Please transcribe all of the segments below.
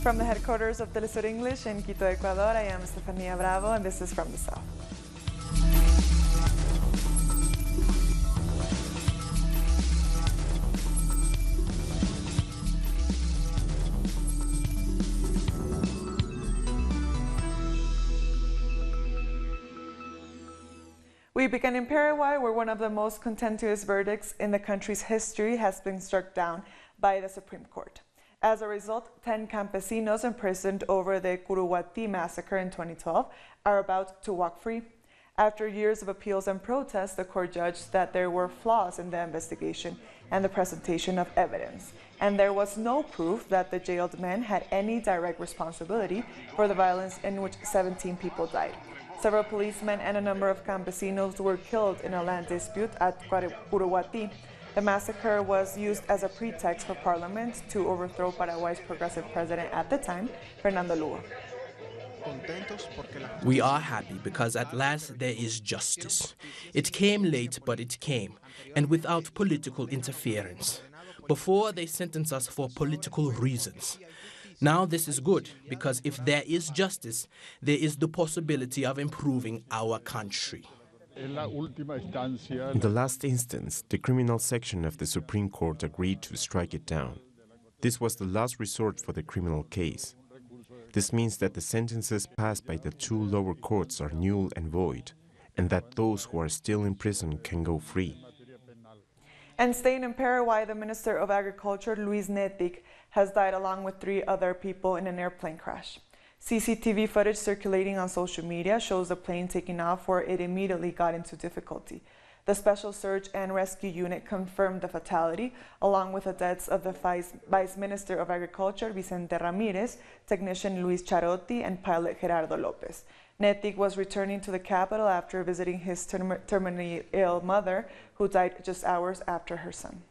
From the headquarters of Telesur English in Quito, Ecuador, I am Estefania Bravo, and this is From the South. We begin in Paraguay, where one of the most contentious verdicts in the country's history has been struck down by the Supreme Court. As a result, 10 campesinos imprisoned over the Curuguaty massacre in 2012 are about to walk free. After years of appeals and protests, the court judged that there were flaws in the investigation and the presentation of evidence, and there was no proof that the jailed men had any direct responsibility for the violence in which 17 people died. Several policemen and a number of campesinos were killed in a land dispute at Curuguaty. The massacre was used as a pretext for Parliament to overthrow Paraguay's progressive president at the time, Fernando Lugo. We are happy because at last there is justice. It came late, but it came, and without political interference. Before, they sentenced us for political reasons. Now this is good, because if there is justice, there is the possibility of improving our country. In the last instance, the criminal section of the Supreme Court agreed to strike it down. This was the last resort for the criminal case. This means that the sentences passed by the two lower courts are null and void, and that those who are still in prison can go free. And staying in Paraguay, the Minister of Agriculture, Luis Netic, has died along with 3 other people in an airplane crash. CCTV footage circulating on social media shows the plane taking off where it immediately got into difficulty. The Special Search and Rescue Unit confirmed the fatality, along with the deaths of the Vice Minister of Agriculture, Vicente Ramirez, technician Luis Charotti, and pilot Gerardo Lopez. Netic was returning to the capital after visiting his terminally ill mother, who died just hours after her son.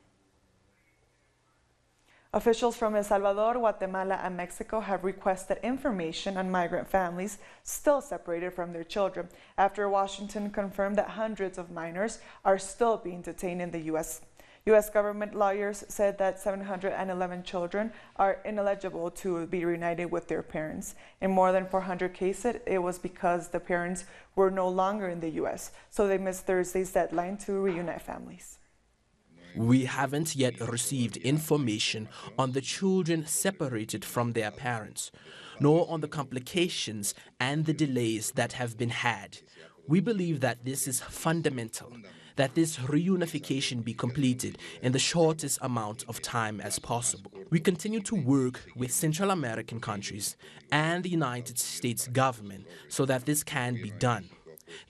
Officials from El Salvador, Guatemala, and Mexico have requested information on migrant families still separated from their children after Washington confirmed that hundreds of minors are still being detained in the U.S. U.S. government lawyers said that 711 children are ineligible to be reunited with their parents. In more than 400 cases, it was because the parents were no longer in the U.S., so they missed Thursday's deadline to reunite families. We haven't yet received information on the children separated from their parents, nor on the complications and the delays that have been had. We believe that this is fundamental, that this reunification be completed in the shortest amount of time as possible. We continue to work with Central American countries and the United States government so that this can be done.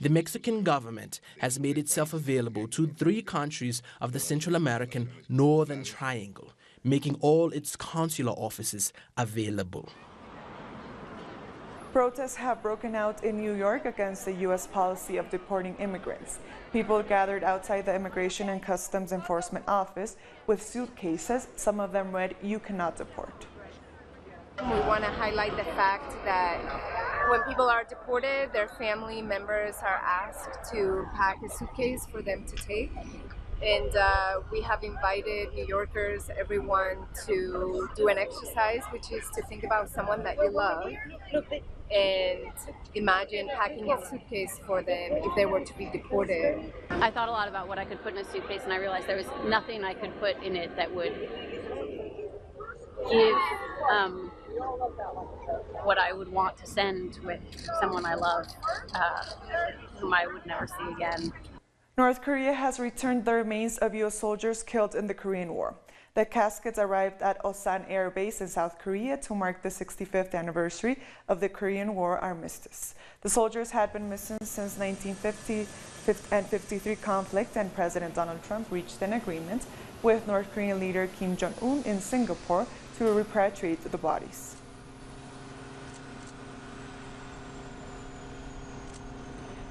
The Mexican government has made itself available to 3 countries of the Central American Northern Triangle, making all its consular offices available. Protests have broken out in New York against the U.S. policy of deporting immigrants. People gathered outside the Immigration and Customs Enforcement Office with suitcases. Some of them read, "You cannot deport." We want to highlight the fact that when people are deported, their family members are asked to pack a suitcase for them to take. And we have invited New Yorkers, everyone, to do an exercise, which is to think about someone that you love and imagine packing a suitcase for them if they were to be deported. I thought a lot about what I could put in a suitcase, and I realized there was nothing I could put in it that would give what I would want to send with someone I love, whom I would never see again. North Korea has returned the remains of U.S. soldiers killed in the Korean War. The caskets arrived at Osan Air Base in South Korea to mark the 65th anniversary of the Korean War armistice. The soldiers had been missing since 1950 and 53 conflict, and President Donald Trump reached an agreement with North Korean leader Kim Jong-un in Singapore to repatriate the bodies.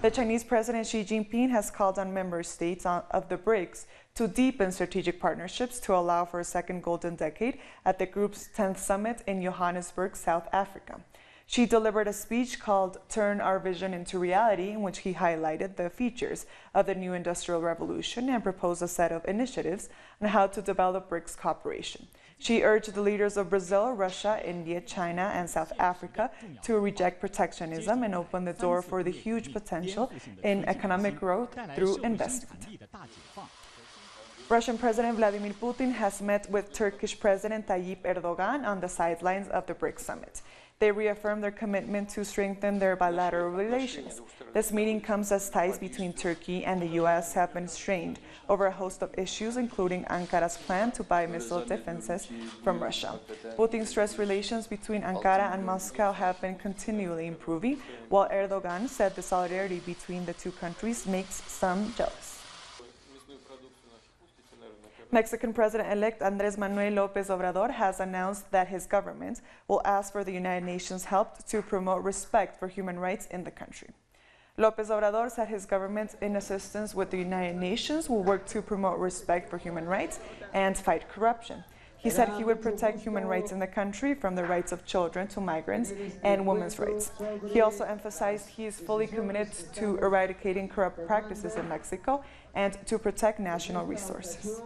The Chinese President Xi Jinping has called on member states of the BRICS to deepen strategic partnerships to allow for a second golden decade at the group's 10th summit in Johannesburg, South Africa. Xi delivered a speech called "Turn Our Vision into Reality," in which he highlighted the features of the new industrial revolution and proposed a set of initiatives on how to develop BRICS cooperation. She urged the leaders of Brazil, Russia, India, China, and South Africa to reject protectionism and open the door for the huge potential in economic growth through investment. Russian President Vladimir Putin has met with Turkish President Tayyip Erdogan on the sidelines of the BRICS summit. They reaffirmed their commitment to strengthen their bilateral relations. This meeting comes as ties between Turkey and the U.S. have been strained over a host of issues, including Ankara's plan to buy missile defenses from Russia. Putin stressed relations between Ankara and Moscow have been continually improving, while Erdogan said the solidarity between the two countries makes some jealous. Mexican President-elect Andrés Manuel Lopez Obrador has announced that his government will ask for the United Nations' help to promote respect for human rights in the country. Lopez Obrador said his government, in assistance with the United Nations, will work to promote respect for human rights and fight corruption. He said he would protect human rights in the country, from the rights of children to migrants and women's rights. He also emphasized he is fully committed to eradicating corrupt practices in Mexico and to protect national resources.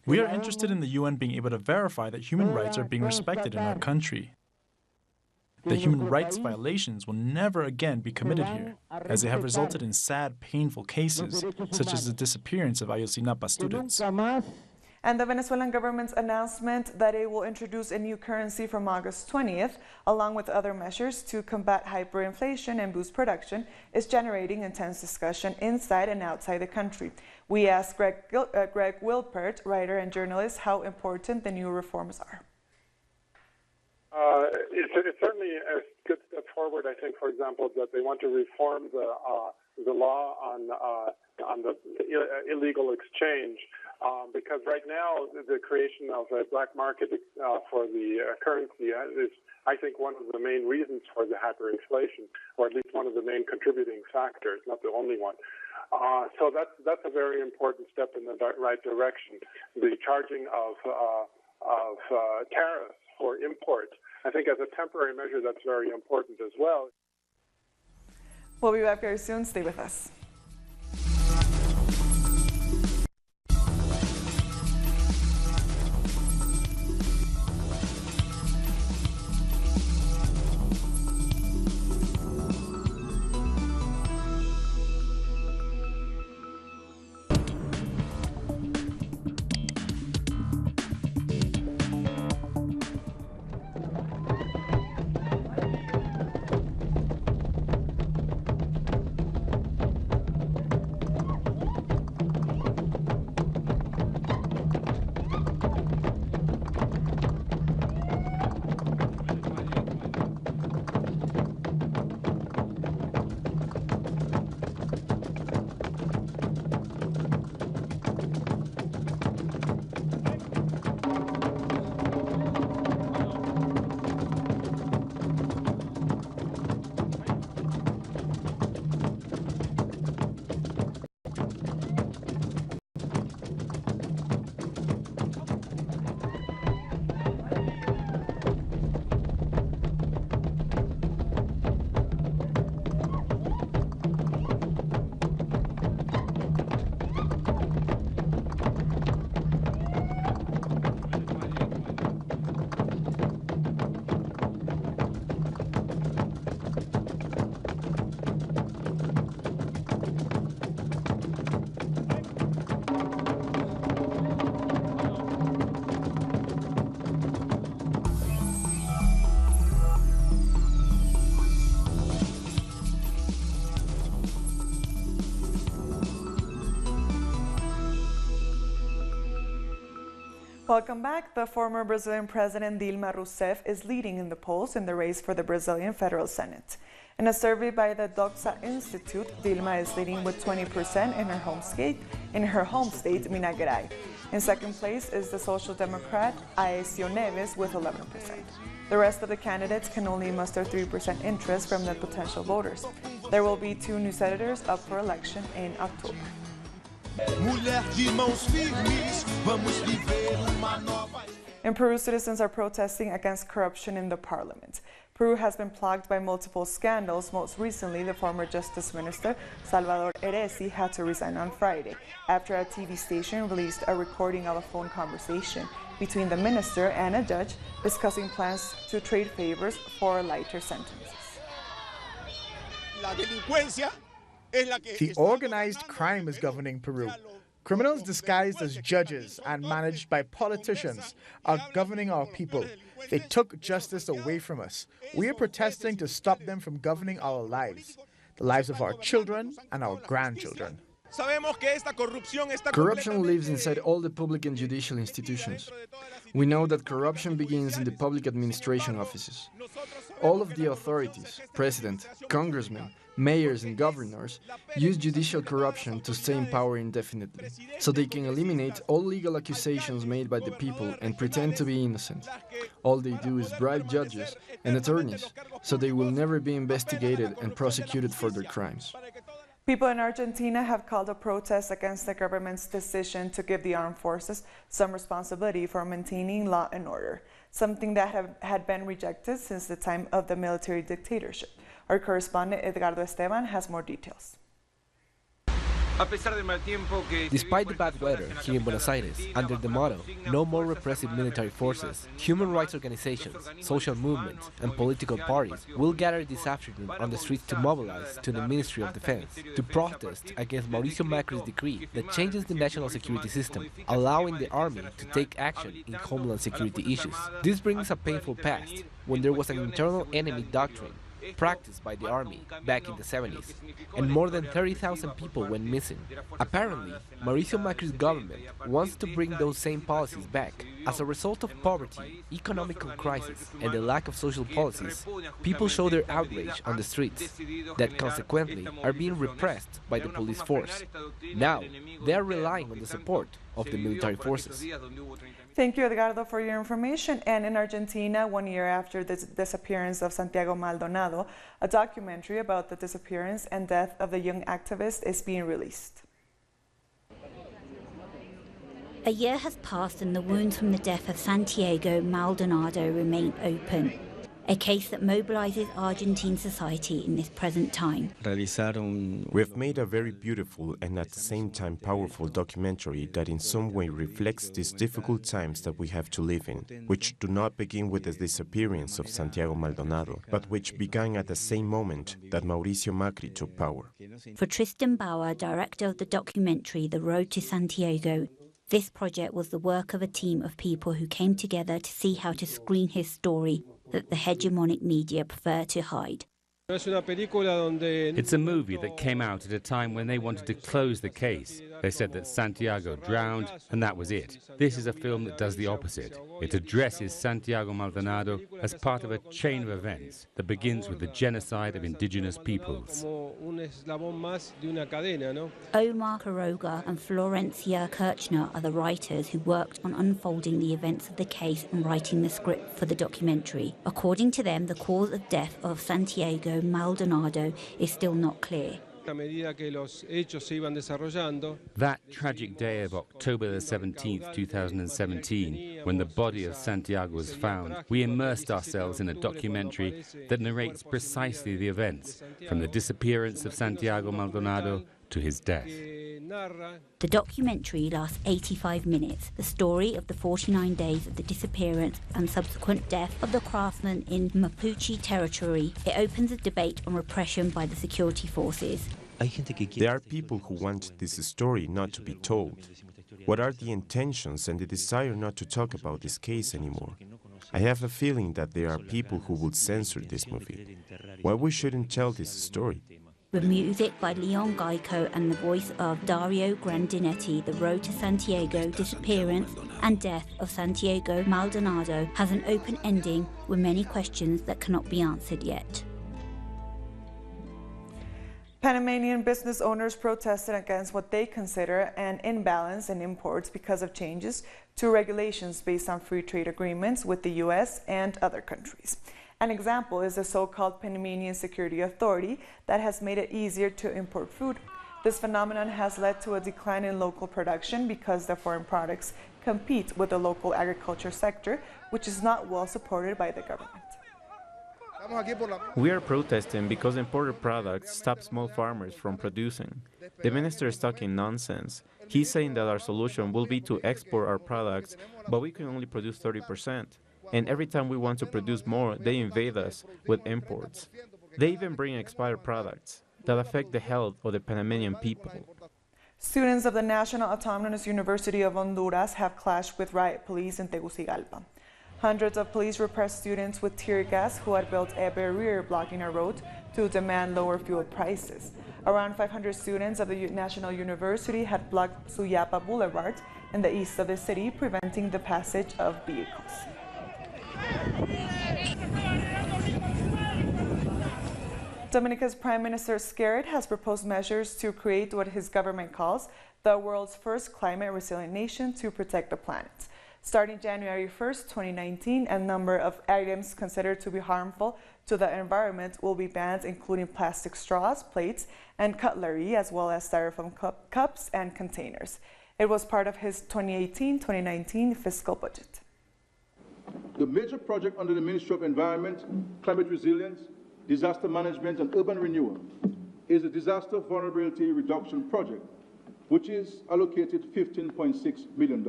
We are interested in the UN being able to verify that human rights are being respected in our country. The human rights violations will never again be committed here, as they have resulted in sad, painful cases, such as the disappearance of Ayotzinapa students. And the Venezuelan government's announcement that it will introduce a new currency from August 20th, along with other measures to combat hyperinflation and boost production, is generating intense discussion inside and outside the country. We asked Greg Wilpert, writer and journalist, how important the new reforms are. It's certainly a good step forward, I think, for example, that they want to reform the law on the illegal exchange, because right now the creation of a black market for the currency is, I think, one of the main reasons for the hyperinflation, or at least one of the main contributing factors, not the only one. So that's a very important step in the right direction. The charging of tariffs for imports, I think, as a temporary measure, that's very important as well. We'll be back very soon. Stay with us. Welcome back. The former Brazilian President Dilma Rousseff is leading in the polls in the race for the Brazilian Federal Senate. In a survey by the Doxa Institute, Dilma is leading with 20% in her home state, Minas Gerais. In second place is the Social Democrat Aécio Neves with 11%. The rest of the candidates can only muster 3% interest from the potential voters. There will be 2 new senators up for election in October. In Peru, citizens are protesting against corruption in the parliament. Peru has been plagued by multiple scandals. Most recently, the former Justice Minister, Salvador Eresi, had to resign on Friday after a TV station released a recording of a phone conversation between the minister and a judge discussing plans to trade favors for lighter sentences. The organized crime is governing Peru. Criminals disguised as judges and managed by politicians are governing our people. They took justice away from us. We are protesting to stop them from governing our lives, the lives of our children and our grandchildren. Corruption lives inside all the public and judicial institutions. We know that corruption begins in the public administration offices. All of the authorities, president, congressmen, mayors and governors, use judicial corruption to stay in power indefinitely, so they can eliminate all legal accusations made by the people and pretend to be innocent. All they do is bribe judges and attorneys, so they will never be investigated and prosecuted for their crimes. People in Argentina have called a protest against the government's decision to give the armed forces some responsibility for maintaining law and order, something that had been rejected since the time of the military dictatorship. Our correspondent Edgardo Esteban has more details. Despite the bad weather here in Buenos Aires, under the motto, no more repressive military forces, human rights organizations, social movements, and political parties will gather this afternoon on the streets to mobilize to the Ministry of Defense to protest against Mauricio Macri's decree that changes the national security system, allowing the army to take action in homeland security issues. This brings a painful past, when there was an internal enemy doctrine practiced by the army back in the 70s, and more than 30,000 people went missing. Apparently, Mauricio Macri's government wants to bring those same policies back. As a result of poverty, economical crisis, and the lack of social policies, people show their outrage on the streets, that consequently are being repressed by the police force. Now, they are relying on the support of the military forces. Thank you, Edgardo, for your information. And in Argentina, 1 year after the disappearance of Santiago Maldonado, a documentary about the disappearance and death of the young activist is being released. A year has passed and the wounds from the death of Santiago Maldonado remain open. A case that mobilizes Argentine society in this present time. We have made a very beautiful and at the same time powerful documentary that in some way reflects these difficult times that we have to live in, which do not begin with the disappearance of Santiago Maldonado, but which began at the same moment that Mauricio Macri took power. For Tristan Bauer, director of the documentary The Road to Santiago, this project was the work of a team of people who came together to see how to screen his story that the hegemonic media prefer to hide. It's a movie that came out at a time when they wanted to close the case. They said that Santiago drowned, and that was it. This is a film that does the opposite. It addresses Santiago Maldonado as part of a chain of events that begins with the genocide of indigenous peoples. Omar Quiroga and Florencia Kirchner are the writers who worked on unfolding the events of the case and writing the script for the documentary. According to them, the cause of death of Santiago Maldonado is still not clear. That tragic day of October the 17th, 2017, when the body of Santiago was found, we immersed ourselves in a documentary that narrates precisely the events, from the disappearance of Santiago Maldonado to his death. The documentary lasts 85 minutes, the story of the 49 days of the disappearance and subsequent death of the craftsman in Mapuche territory. It opens a debate on repression by the security forces. There are people who want this story not to be told. What are the intentions and the desire not to talk about this case anymore? I have a feeling that there are people who will censor this movie. Why we shouldn't tell this story? With music by Leon Geico and the voice of Dario Grandinetti, The Road to Santiago, Disappearance and Death of Santiago Maldonado has an open ending with many questions that cannot be answered yet. Panamanian business owners protested against what they consider an imbalance in imports because of changes to regulations based on free trade agreements with the U.S. and other countries. An example is the so-called Panamanian Security Authority that has made it easier to import food. This phenomenon has led to a decline in local production because the foreign products compete with the local agriculture sector, which is not well supported by the government. We are protesting because imported products stop small farmers from producing. The minister is talking nonsense. He's saying that our solution will be to export our products, but we can only produce 30%. And every time we want to produce more, they invade us with imports. They even bring expired products that affect the health of the Panamanian people. Students of the National Autonomous University of Honduras have clashed with riot police in Tegucigalpa. Hundreds of police repressed students with tear gas who had built a barrier blocking a road to demand lower fuel prices. Around 500 students of the National University had blocked Suyapa Boulevard in the east of the city, preventing the passage of vehicles. Dominica's Prime Minister Skerrit has proposed measures to create what his government calls the world's first climate resilient nation to protect the planet. Starting January 1st, 2019, a number of items considered to be harmful to the environment will be banned, including plastic straws, plates, and cutlery, as well as styrofoam cups and containers. It was part of his 2018-2019 fiscal budget. The major project under the Ministry of Environment, Climate Resilience, Disaster Management and Urban Renewal is the Disaster Vulnerability Reduction Project, which is allocated $15.6 million.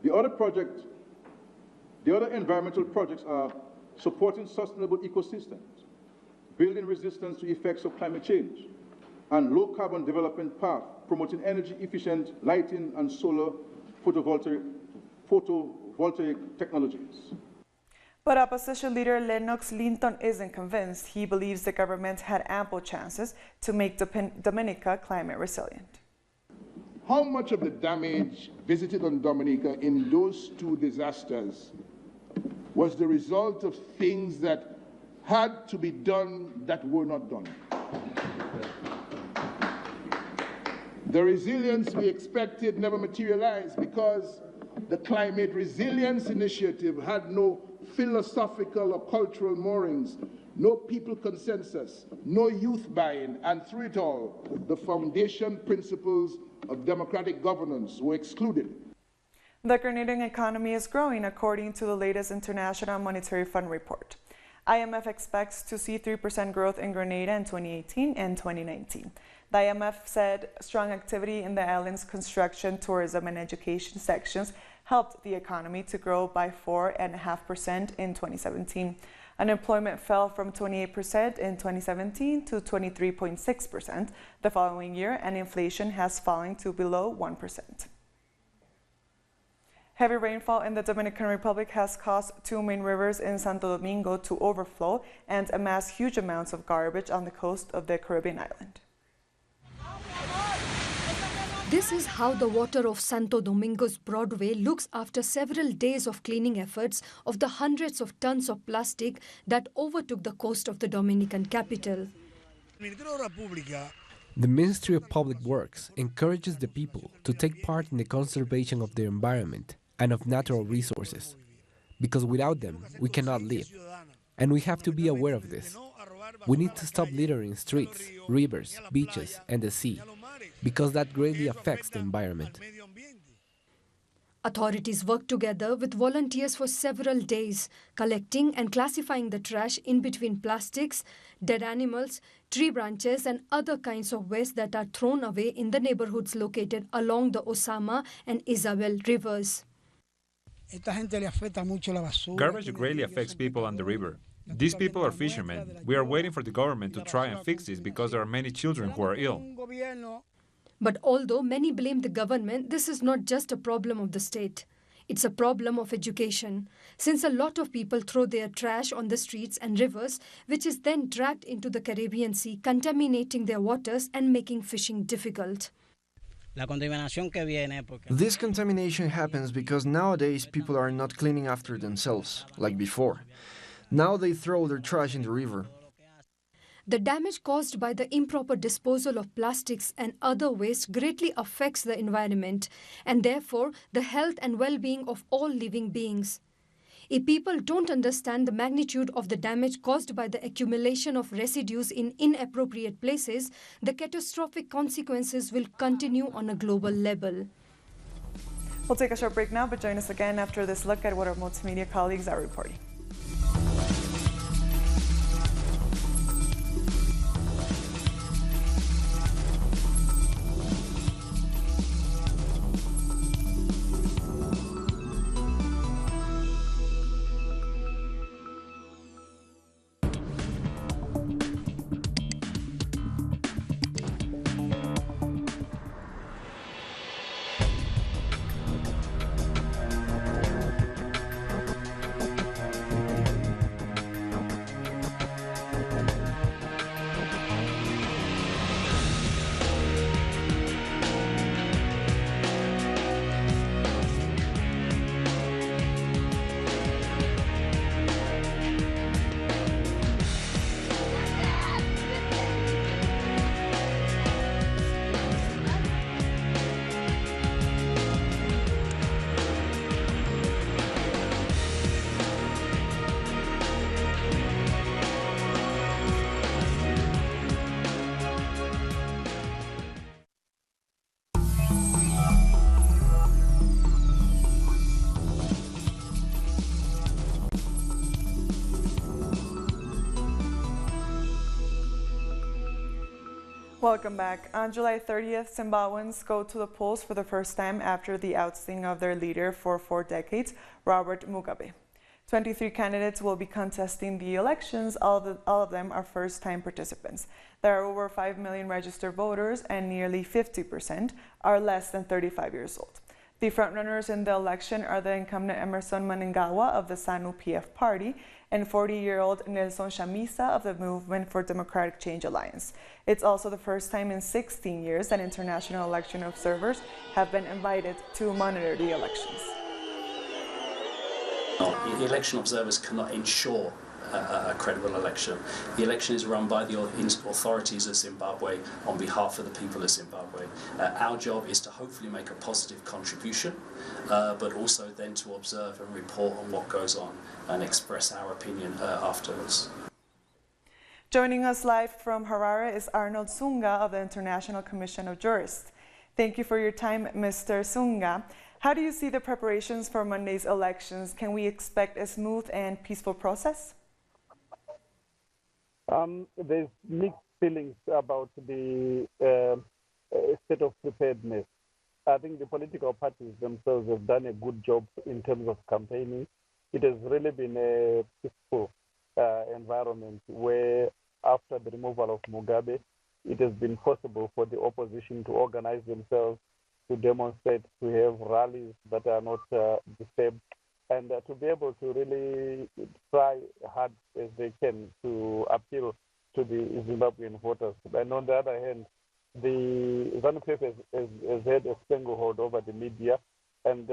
The other environmental projects are supporting sustainable ecosystems, building resistance to effects of climate change, and low-carbon development path, promoting energy-efficient lighting and solar photovoltaic technologies. But opposition leader Lennox Linton isn't convinced. He believes the government had ample chances to make Dominica climate resilient. How much of the damage visited on Dominica in those two disasters was the result of things that had to be done that were not done? The resilience we expected never materialized because the Climate Resilience Initiative had no philosophical or cultural moorings, no people consensus, no youth buy-in, and through it all, the foundation principles of democratic governance were excluded. The Grenadian economy is growing according to the latest International Monetary Fund report. IMF expects to see 3% growth in Grenada in 2018 and 2019. The IMF said strong activity in the island's construction, tourism, and education sections helped the economy to grow by 4.5% in 2017. Unemployment fell from 28% in 2017 to 23.6% the following year, and inflation has fallen to below 1%. Heavy rainfall in the Dominican Republic has caused two main rivers in Santo Domingo to overflow and amass huge amounts of garbage on the coast of the Caribbean island. This is how the water of Santo Domingo's Broadway looks after several days of cleaning efforts of the hundreds of tons of plastic that overtook the coast of the Dominican capital. The Ministry of Public Works encourages the people to take part in the conservation of their environment and of natural resources, because without them we cannot live, and we have to be aware of this. We need to stop littering streets, rivers, beaches, and the sea, because that greatly affects the environment. Authorities worked together with volunteers for several days, collecting and classifying the trash in between plastics, dead animals, tree branches, and other kinds of waste that are thrown away in the neighborhoods located along the Osama and Isabel rivers. Garbage greatly affects people on the river. These people are fishermen. We are waiting for the government to try and fix this because there are many children who are ill. But although many blame the government, this is not just a problem of the state. It's a problem of education, since a lot of people throw their trash on the streets and rivers, which is then dragged into the Caribbean Sea, contaminating their waters and making fishing difficult. This contamination happens because nowadays people are not cleaning after themselves, like before. Now they throw their trash in the river. The damage caused by the improper disposal of plastics and other waste greatly affects the environment and therefore the health and well-being of all living beings. If people don't understand the magnitude of the damage caused by the accumulation of residues in inappropriate places, the catastrophic consequences will continue on a global level. We'll take a short break now, but join us again after this look at what our multimedia colleagues are reporting. Welcome back. On July 30th, Zimbabweans go to the polls for the first time after the ousting of their leader for 4 decades, Robert Mugabe. 23 candidates will be contesting the elections. All of them are first-time participants. There are over 5 million registered voters, and nearly 50% are less than 35 years old. The frontrunners in the election are the incumbent Emerson Mnangagwa of the ZANU-PF party and 40-year-old Nelson Chamisa of the Movement for Democratic Change Alliance. It's also the first time in 16 years that international election observers have been invited to monitor the elections. The election observers cannot ensure a credible election. The election is run by the authorities of Zimbabwe on behalf of the people of Zimbabwe. Our job is to hopefully make a positive contribution, but also then to observe and report on what goes on and express our opinion afterwards. Joining us live from Harare is Arnold Tsonga of the International Commission of Jurists. Thank you for your time, Mr. Tsonga. How do you see the preparations for Monday's elections? Can we expect a smooth and peaceful process? There's mixed feelings about the state of preparedness. I think the political parties themselves have done a good job in terms of campaigning. It has really been a peaceful environment where, after the removal of Mugabe, it has been possible for the opposition to organize themselves, to demonstrate, to have rallies that are not disturbed, and to be able to really try hard as they can to appeal to the Zimbabwean voters. And on the other hand, the ZANU-PF has had a stranglehold over the media, and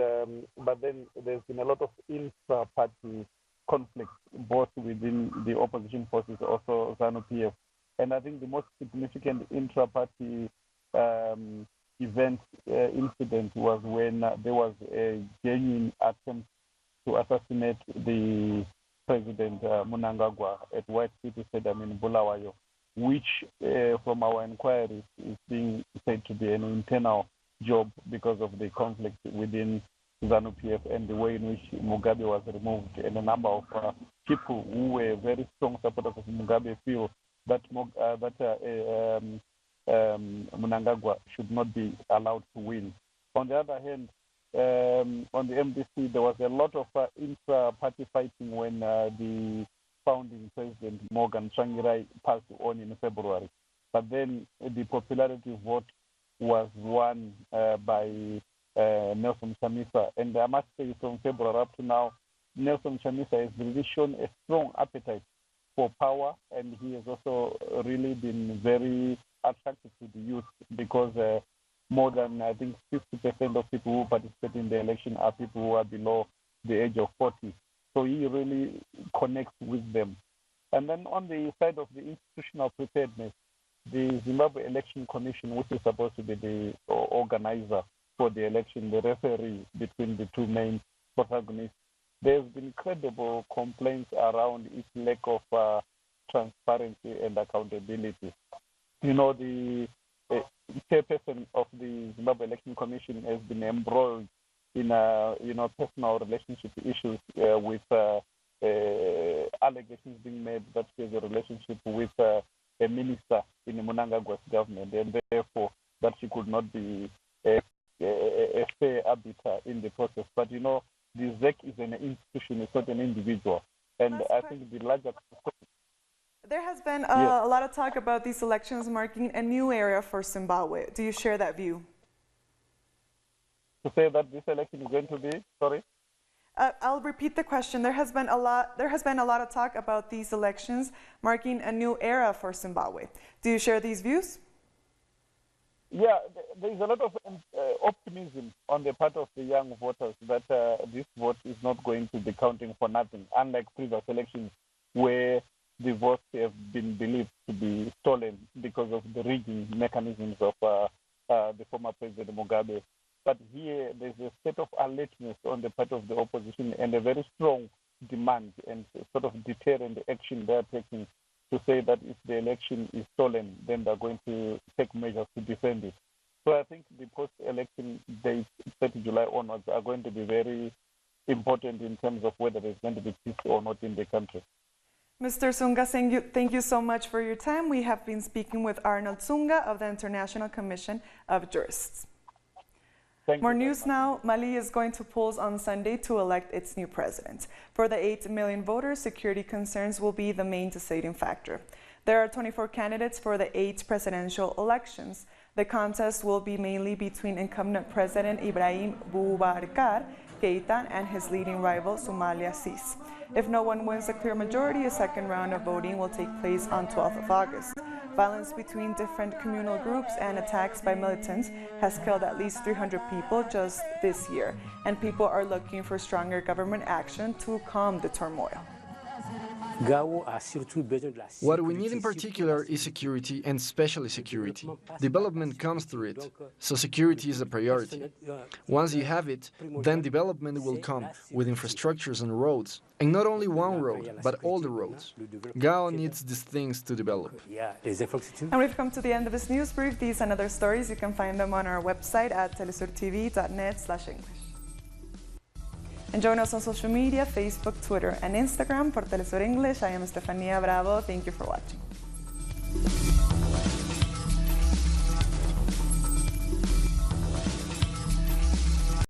but then there's been a lot of intra-party conflict, both within the opposition forces, also ZANU-PF. And I think the most significant intra-party incident was when there was a genuine attempt to assassinate the President Mnangagwa at White City Stadium in Bulawayo, which from our inquiries is being said to be an internal job because of the conflict within ZANU-PF and the way in which Mugabe was removed. And a number of people who were very strong supporters of Mugabe feel that Mnangagwa should not be allowed to win. On the other hand, on the MDC, there was a lot of intra-party fighting when the founding president, Morgan Tsvangirai, passed on in February. But then the popularity vote was won by Nelson Chamisa. And I must say, from February up to now, Nelson Chamisa has really shown a strong appetite for power, and he has also really been very attractive to the youth because more than, I think, 50% of people who participate in the election are people who are below the age of 40. So he really connects with them. And then on the side of the institutional preparedness, the Zimbabwe Election Commission, which is supposed to be the organizer for the election, the referee between the two main protagonists, there's been credible complaints around its lack of transparency and accountability. You know, the chairperson of the Zimbabwe Election Commission has been embroiled in personal relationship issues with allegations being made that she has a relationship with a minister in Mnangagwa's government, and therefore that she could not be a fair arbiter in the process. But you know, the ZEC is an institution, it's not an individual, and I think the larger. There has been a lot of talk about these elections marking a new era for Zimbabwe. Do you share that view? To say that this election is going to be, sorry? I'll repeat the question. There has been a lot of talk about these elections marking a new era for Zimbabwe. Do you share these views? Yeah, there is a lot of optimism on the part of the young voters that this vote is not going to be counting for nothing, unlike previous elections where the votes have been believed to be stolen because of the rigging mechanisms of the former President Mugabe. But here, there's a state of alertness on the part of the opposition and a very strong demand and sort of deterrent action they're taking to say that if the election is stolen, then they're going to take measures to defend it. So I think the post-election dates, 30 July onwards, are going to be very important in terms of whether there's going to be peace or not in the country. Mr. Tsonga, thank you so much for your time. We have been speaking with Arnold Tsonga of the International Commission of Jurists. More news now. Mali is going to polls on Sunday to elect its new president. For the 8 million voters, security concerns will be the main deciding factor. There are 24 candidates for the 8 presidential elections. The contest will be mainly between incumbent President Ibrahim Boubacar Keïta and his leading rival Somalia Sis. If no one wins a clear majority, a second round of voting will take place on 12th of August. Violence between different communal groups and attacks by militants has killed at least 300 people just this year, and people are looking for stronger government action to calm the turmoil. What we need in particular is security, and especially security. Development comes through it, so security is a priority. Once you have it, then development will come with infrastructures and roads, and not only one road, but all the roads. Gao needs these things to develop. And we've come to the end of this news brief. These and other stories, you can find them on our website at telesurtv.net/English. And join us on social media, Facebook, Twitter, and Instagram for Telesur English. I am Estefania Bravo. Thank you for watching.